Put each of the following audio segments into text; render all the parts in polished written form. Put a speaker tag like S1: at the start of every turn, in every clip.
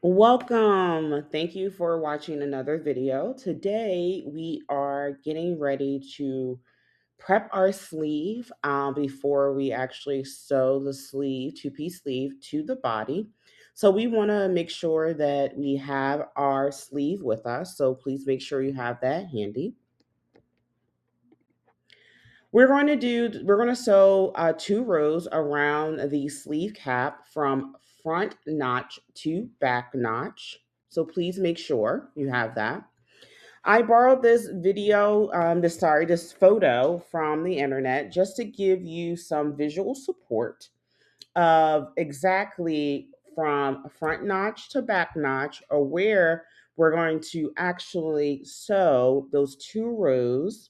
S1: Welcome. Thank you for watching another video. Today we are getting ready to prep our sleeve before we actually sew the sleeve, two-piece sleeve to the body. So we want to make sure that we have our sleeve with us. So please make sure you have that handy. We're going to sew two rows around the sleeve cap from front notch to back notch. So please make sure you have that. I borrowed this video, this photo from the internet just to give you some visual support of exactly from front notch to back notch, or where we're going to actually sew those two rows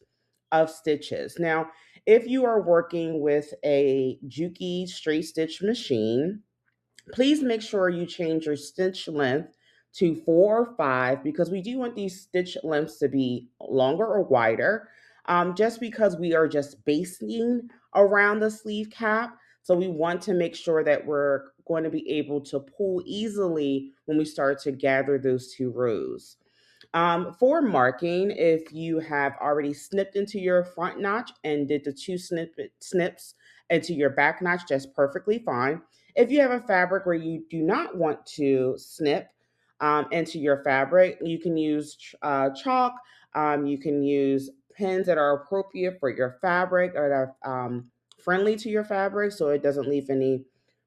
S1: of stitches. Now, if you are working with a Juki straight stitch machine, please make sure you change your stitch length to 4 or 5, because we do want these stitch lengths to be longer or wider, just because we are just basting around the sleeve cap. So we want to make sure that we're going to be able to pull easily when we start to gather those two rows. For marking, if you have already snipped into your front notch and did the two snips into your back notch, that's perfectly fine. If you have a fabric where you do not want to snip into your fabric, you can use chalk. You can use pins that are appropriate for your fabric or that are friendly to your fabric, so it doesn't leave any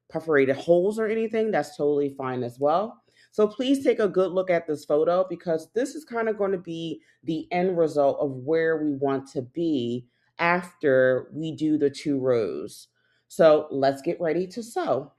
S1: perforated holes or anything. That's totally fine as well. So please take a good look at this photo, because this is kind of going to be the end result of where we want to be after we do the two rows. So let's get ready to sew.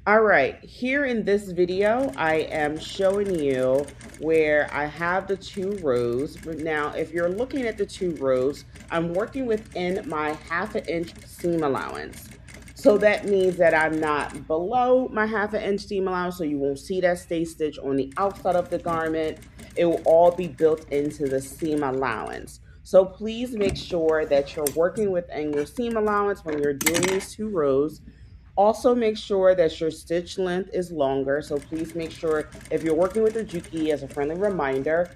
S1: All right, here in this video, I am showing you where I have the two rows. But now, if you're looking at the two rows, I'm working within my 1/2 inch seam allowance. So that means that I'm not below my 1/2 inch seam allowance, so you won't see that stay stitch on the outside of the garment. It will all be built into the seam allowance. So please make sure that you're working within your seam allowance when you're doing these two rows. Also, make sure that your stitch length is longer. So please make sure, if you're working with a Juki, as a friendly reminder,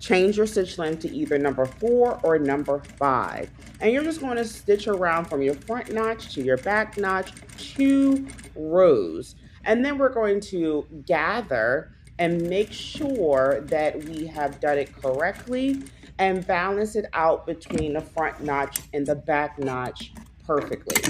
S1: change your stitch length to either number 4 or number 5. And you're just going to stitch around from your front notch to your back notch, 2 rows. And then we're going to gather and make sure that we have done it correctly and balance it out between the front notch and the back notch perfectly.